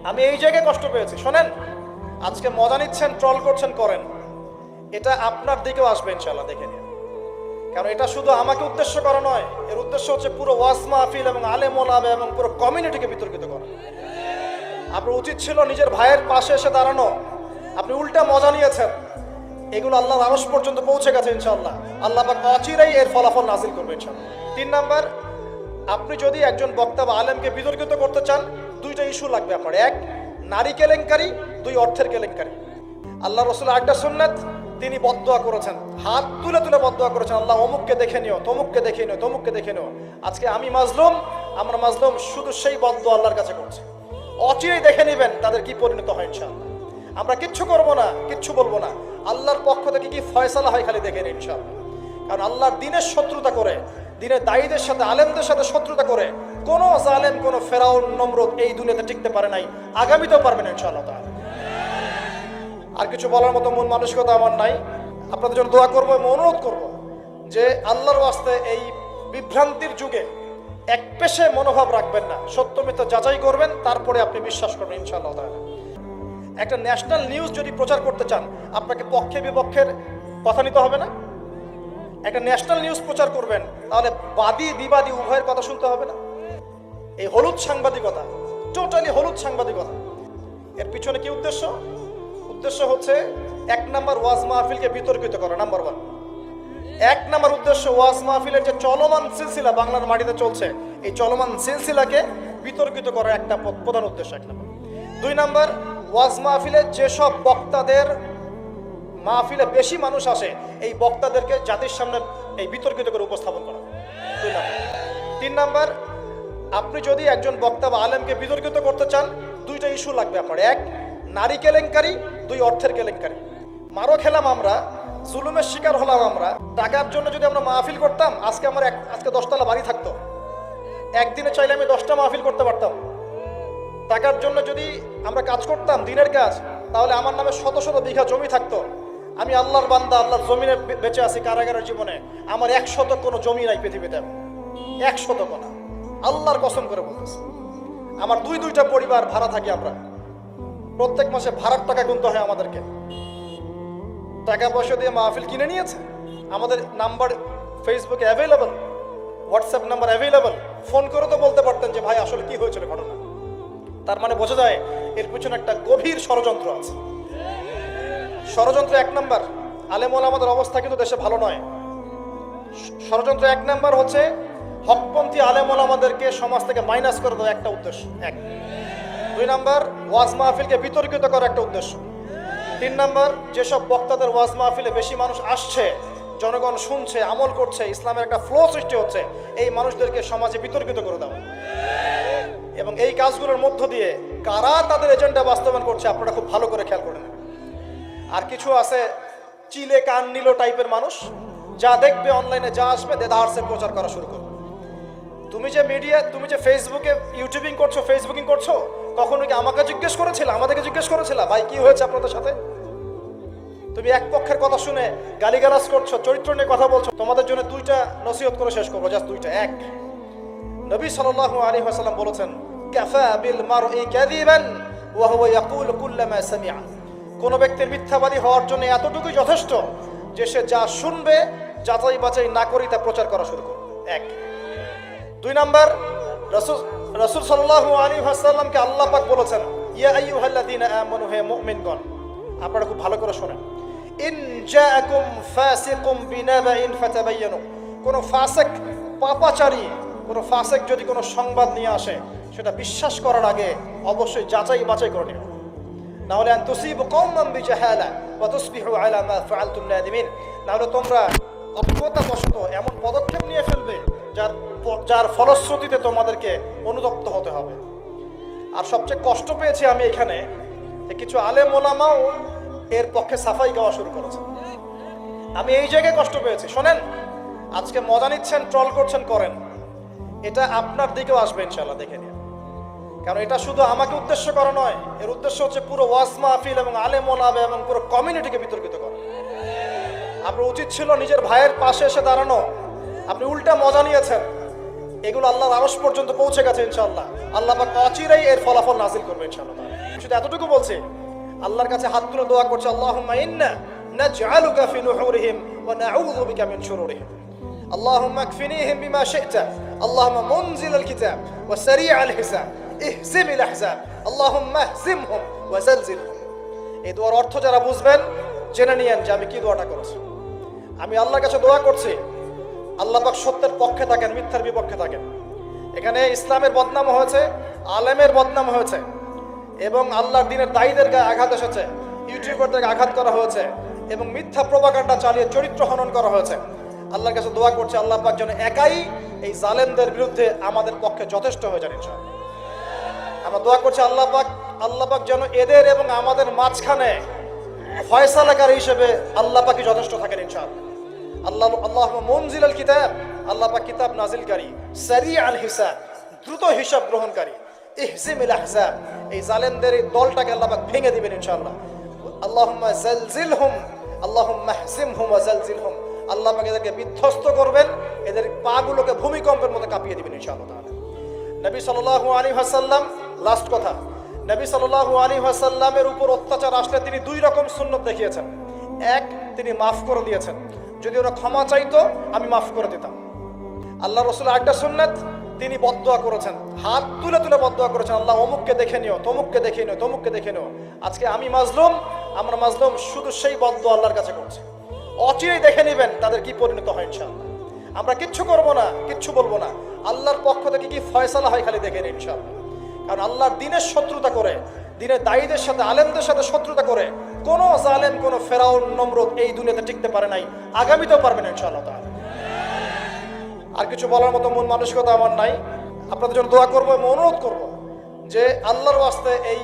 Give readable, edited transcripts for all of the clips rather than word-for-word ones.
আমি এই জায়গায় কষ্ট পেয়েছি। শোনেন, আজকে মজা নিচ্ছেন, ট্রল করছেন, করেন, এটা আপনার দিকেও আসবে ইনশাআল্লাহ, দেখে নিন। কারণ এটা শুধু আমাকে উদ্দেশ্য করা নয়, এর উদ্দেশ্য হচ্ছে পুরো ওয়াজ মাহফিল এবং আলেম ওলামা এবং পুরো কমিউনিটিকে বিতর্কিত করা। আপনার উচিত ছিল নিজের ভাইয়ের পাশে এসে দাঁড়ানো, আপনি উল্টা মজা নিয়েছেন। এগুলো আল্লাহর আরশ পর্যন্ত পৌঁছে গেছে ইনশাআল্লাহ। আল্লাহ পাক অচিরেই এর ফলাফল নাজিল করবে ইনশাআল্লাহ। 3 নাম্বার, আপনি যদি একজন বক্তা বা আলেমকে বিতর্কিত করতে চান, দুইটা ইস্যু লাগবে আপনার। 1, নারী কেলেঙ্কারি, 2, অর্থের কেলেঙ্কারি। আল্লাহ রাসূল আরেকটা সুন্নাত, তিনি বদদোয়া করেছেন, হাত তুলে তুলে বদদোয়া করেছেন, আল্লাহ অমুককে দেখে নিও, তমুককে দেখে নিও, তমুককে দেখে নিও। আজকে আমি মাজলুম, আমরা মাজলুম, শুধু সেই বদদোয়া আল্লাহর কাছে করছে। অচিরেই দেখে নেবেন তাদের কি পরিণত হয় ইনশাআল্লাহ। আমরা কিচ্ছু করবো না, কিচ্ছু বলবো না, আল্লাহর পক্ষ থেকে কি ফয়সালা হয় খালি দেখে নিন ইনশাআল্লাহ। কারণ আল্লাহর দিনের শত্রুতা করে, দিনের দায়ীদের সাথে, আলেমদের সাথে শত্রুতা করে কোনো জালেম, কোনো ফেরাউন, নমরুদ এই দুনিয়াতে টিকতে পারে নাই, আগামীতেও পারবে না ইনশাআল্লাহ তাআলা। আর কিছু বলার মতো মন মানসিকতা আমার নাই। আপনাদের জন্য দোয়া করবো এবং অনুরোধ করবো যে আল্লাহর ওয়াস্তে এই বিভ্রান্তির যুগে এক পেশে মনোভাব রাখবেন না, সত্য মিথ্যা যাচাই করবেন, তারপরে আপনি বিশ্বাস করবেন ইনশাআল্লাহ তাআলা। একটা ন্যাশনাল নিউজ যদি প্রচার করতে চান, আপনাকে পক্ষে বিপক্ষের কথা নিতে হবে না? একটা ন্যাশনাল নিউজ প্রচার করবেন, তাহলে বাদী বিবাদী উভয়ের কথা শুনতে হবে না? এই হলুদ সাংবাদিকতা, টোটালি হলুদ সাংবাদিকতা। এর পিছনে কি উদ্দেশ্য? উদ্দেশ্য হচ্ছে 1 নাম্বার ওয়াজ মাহফিলকে বিতর্কিত করা, নাম্বার 1। 1 নাম্বার উদ্দেশ্য ওয়াজ মাহফিলের যে চলমান সিলসিলা বাংলার মাটিতে চলছে, এই চলমান সিলসিলাকে বিতর্কিত করার একটা প্রধান উদ্দেশ্য 1 নাম্বার। 2 নাম্বার, ওয়াজ মাহফিলে যেসব বক্তাদের মাহফিলে বেশি মানুষ আসে, এই বক্তাদেরকে জাতির সামনে এই বিতর্কিত করে উপস্থাপন করা। 2 নাম্বার। 3 নাম্বার, আপনি যদি একজন বক্তা বা আলেমকে বিতর্কিত করতে চান, দুইটা ইস্যু লাগবে আপনার। 1, নারী কেলেঙ্কারি, 2, অর্থের কেলেঙ্কারি। মারও খেলাম আমরা, জুলুমের শিকার হলাম আমরা। টাকার জন্য যদি আমরা মাহফিল করতাম, আজকে আমার আজকে 10 তলা বাড়ি থাকতো। একদিনে চাইলে আমি 10টা মাহফিল করতে পারতাম। টাকার জন্য যদি আমরা কাজ করতাম, দিনের কাজ, তাহলে আমার নামে শত শত বিঘা জমি থাকতো। আমি আল্লাহর বান্দা, আল্লাহর জমিনে বেঁচে আছি কারাগারের জীবনে, আমার 100 কোনো জমি নাই পৃথিবীতে, 100 না, আল্লাহর কসম করে বলতেছি। আমার 2টা পরিবার ভাড়া থাকি আমরা, প্রত্যেক মাসে ভাড়ার টাকা গুনতে হয় আমাদেরকে। টাকা পয়সা দিয়ে মাহফিল কিনে নিয়েছে। আমাদের নাম্বার ফেসবুকে available, WhatsApp number available, phone করে তো বলতে পারতেন যে ভাই আসলে কি হয়েছিল ঘটনা। তার মানে বোঝা যায় এর পিছনে একটা গভীর ষড়যন্ত্র আছে। ষড়যন্ত্র 1 নাম্বার, আলেম ওলামাদের অবস্থা কিন্তু দেশে ভালো নয়। ষড়যন্ত্র 1 নাম্বার হচ্ছে হকপন্থী আলেম ওলামাদেরকে সমাজ থেকে মাইনাস করে দেওয়া, একটা উদ্দেশ্য 1। 2 নাম্বার, ওয়াজ মাহফিলকে বিতর্কিত করার একটা উদ্দেশ্য। 3 নাম্বার, যেসব বক্তাদের ওয়াজ মাহফিলে বেশি মানুষ আসছে, জনগণ শুনছে, আমল করছে, ইসলামের একটা ফ্লো সৃষ্টি হচ্ছে, এই মানুষদেরকে সমাজে বিতর্কিত করে দেওয়া। এবং এই কাজগুলোর মধ্য দিয়ে কারা তাদের এজেন্ডা বাস্তবায়ন করছে আপনারা খুব ভালো করে খেয়াল করে নেবেন। আর কিছু আছে চিলে কান নিল টাইপের মানুষ, যা দেখবে অনলাইনে, যা আসবে দেদারসে প্রচার করা শুরু করবে। তুমি যে মিডিয়া, তুমি যে ফেসবুকে ইউটিউবিং করছো, ফেসবুকিং করছো, কখনো কি আমাকে জিজ্ঞেস করেছিলা, আমাদেরকে জিজ্ঞেস করেছিলা ভাই কি হয়েছে আপনাদের সাথে? তুমি এক পক্ষের কথা শুনে গালিগালাজ করছো, চরিত্র নিয়ে কথা বলছো। তোমাদের জন্য 2টা নসিহত করে শেষ করবো, জাস্ট 2টা। 1, নবী সাল্লাল্লাহু আলাইহি ওয়াসাল্লাম বলেছেন, কাফা বিল মারই কাযিবান ওয়া হুয়া ইয়াকুলু কুল্লামা সামিআ। কোন ব্যক্তির মিথ্যাবাদী হওয়ার জন্য এতটুকুই যথেষ্ট যে সে যা শুনবে যাচাই বাছাই না করে তা প্রচার করা শুরু করবে। 1। 2 নাম্বার, রাসূল সাল্লাল্লাহু আলাইহি ওয়াসাল্লামকে আল্লাহ পাক বলেছেন, ইয়া আইয়ুহাল্লাযীনা আমানু, হে মুমিনগণ, আপনারা খুব ভালো করে শুনেন, ইন জাআকুম ফাসিকুম বিনাবাইন ফাতাবায়ানু। কোন ফাসিক, পাপাচারী, কোন ফাসিক যদি কোনো সংবাদ নিয়ে আসে, সেটা বিশ্বাস করার আগে অবশ্যই যাচাই বাছাই করে নিন, না হলে আন তুসিবু কওমান বিজাহালা ওয়া তুসবিহু আলা মা ফাআলতুম নাদিমিন। না হলে তোমরা অজ্ঞতাবশত এমন পদক্ষেপ নিয়ে ফেলবে যার ফলশ্রুতিতে তোমাদেরকে অনুতপ্ত হতে হবে। আর সবচেয়ে কষ্ট পেয়েছি আমি এখানে, কিছু আলেম ওলামাও এর পক্ষে সাফাই গাওয়া শুরু করেছে। আমি এই জায়গায় কষ্ট পেয়েছি। শোনেন, আজকে মজা নিচ্ছেন, ট্রল করছেন, করেন, এটা আপনার দিকেও আসবে ইনশাআল্লাহ, দেখে নিন। কারণ এটা শুধু আমাকে উদ্দেশ্য করা নয়, এর উদ্দেশ্য হচ্ছে পুরো ওয়াজ মাহফিল এবং আলেম ওলামা এবং পুরো কমিউনিটিকে বিতর্কিত করা। আপনার উচিত ছিল নিজের ভাইয়ের পাশে এসে দাঁড়ানো, আপনি উল্টা মজা নিয়েছেন। এগুলো আল্লাহর আরশ পর্যন্ত পৌঁছে গেছে ইনশাআল্লাহ। আল্লাহ পাক অচিরেই এর ফলাফল নাজিল করবে ইনশাআল্লাহ। শুধু এতটুকু বলছি, আল্লাহর কাছে হাত তুলে দোয়া করছে, আল্লাহুম্মা ইন্না নাজআলুকা ফি নুহুরিহিম ওয়া নাউযু বিকা মিন শুরুরিহিম। আল্লাহুম্মা কফিনিহিম বিমা শি'তা, আল্লাহুম্মা মুনজিলাল কিতাব ওয়া সারি'আল হিসাব, ইহজিমিল আহজাব, আল্লাহুম্মা ইহজিমহুম ওয়া জালজিলহুম। এই দোয়ার অর্থ যারা বুঝবেন জেনে নিয়েন যে আমি কি দোয়াটা করেছি। আমি আল্লাহর কাছে দোয়া করছি আল্লাহ পাক সত্যের পক্ষে থাকেন, মিথ্যার বিপক্ষে থাকেন। এখানে ইসলামের বদনাম হয়েছে, আলেমের বদনাম হয়েছে, এবং আল্লাহর দ্বীনের দায়ীদের গায়ে আঘাত এসেছে, ইউটিউবারদেরকে আঘাত করা হয়েছে, এবং মিথ্যা প্রপাগান্ডা চালিয়ে চরিত্র হনন করা হয়েছে। আল্লাহর কাছে দোয়া করছে আল্লাহ পাক যেন একাই এই জালেমদের বিরুদ্ধে আমাদের পক্ষে যথেষ্ট হয়ে যান ইনশাআল্লাহ। আমরা দোয়া করছি আল্লাহ পাক যেন এদের এবং আমাদের মাঝখানে ফয়সালাকারী হিসেবে আল্লাহ পাকই যথেষ্ট থাকেন ইনশাআল্লাহ। আল্লাহুম্মা মুনজিলাল কিতাব, আল্লাহ পাক কিতাব নাজিলকারী, সারি'আল হিসাব, দ্রুত হিসাব গ্রহণকারী, ইহজিমিল আহজাব, এই জালেমদের এই দলটাকে আল্লাহ পাক ভেঙে দিবেন ইনশাআল্লাহ। আল্লাহুম্মা জালজিলহুম, আল্লাহুম্মা ইহজিমহুম ওয়া জালজিলহুম, আল্লাহ পাক এদেরকে বিধ্বস্ত করবেন, এদের পাগুলোকে ভূমিকম্পের মতো কাঁপিয়ে দিবেন ইনশাআল্লাহ তাআলা। নবী সাল্লাল্লাহু আলাইহি ওয়াসাল্লাম, লাস্ট কথা, নবী সাল্লাল্লাহু আলাইহি ওয়াসাল্লামের উপর অত্যাচার আসলে তিনি দুই রকম সুন্নত দেখিয়েছেন। এক, তিনি মাফ করে দিয়েছেন, যদি ওরা ক্ষমা চাইতো আমি মাফ করে দিতাম। আল্লাহ রাসূলের একটা সুন্নাত, তিনি বদদোয়া করেছেন, হাত তুলে তুলে বদদোয়া করেছেন, আল্লাহ অমুককে দেখে নিও, তমুককে দেখে নিও, তমুককে দেখে নিও। আজকে আমি মাজলুম, আমরা মাজলুম, শুধু সেই বদদোয়া আল্লাহর কাছে করছি। অচিরেই দেখে নেবেন তাদের কি পরিণত হয় ইনশাআল্লাহ। আমরা কিচ্ছু করবো না, কিচ্ছু বলবো না, আল্লাহর পক্ষ থেকে কি ফয়সালা হয় খালি দেখে নিন ইনশাআল্লাহ। কারণ আল্লাহর দ্বীনের শত্রুতা করে, দ্বীনের দায়ীদের সাথে, আলেমদের সাথে শত্রুতা করে কোন জালেম, কোন ফেরাউন, নমরুদ এই দুনিয়াতে টিকতে পারে নাই, আগামীতেও পারবে না ইনশাআল্লাহ তাআলা। আর কিছু বলার মতো মন মানসিকতা আমার নাই। আপনাদের জন্য দোয়া করবো এবং অনুরোধ করবো যে আল্লাহর ওয়াস্তে এই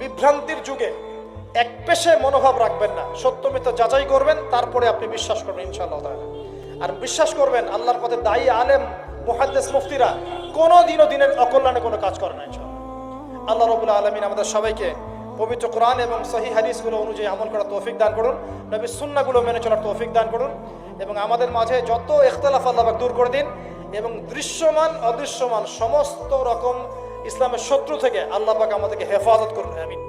বিভ্রান্তির যুগে এক পেশে মনোভাব রাখবেন না, সত্য মিথ্যা যাচাই করবেন, তারপরে আপনি বিশ্বাস করবেন ইনশাআল্লাহ তাআলা। আর বিশ্বাস করবেন আল্লাহর পথে দায়ী, আলেম, মুহাদ্দিস, মুফতিরা কোনোদিনও দিনের অকল্যাণে কোনো কাজ করে না ইনশাআল্লাহ। আল্লাহ রাব্বুল আলামিন আমাদের সবাইকে পবিত্র কোরআন এবং সহিহ হাদিসগুলো অনুযায়ী আমল করার তৌফিক দান করুন, নবীর সুন্নাহগুলো মেনে চলার তৌফিক দান করুন, এবং আমাদের মাঝে যত ইখতিলাফ আল্লাহ পাক দূর করে দিন, এবং দৃশ্যমান অদৃশ্যমান সমস্ত রকম ইসলামের শত্রু থেকে আল্লাহ পাক আমাদেরকে হেফাজত করুন। আমিন।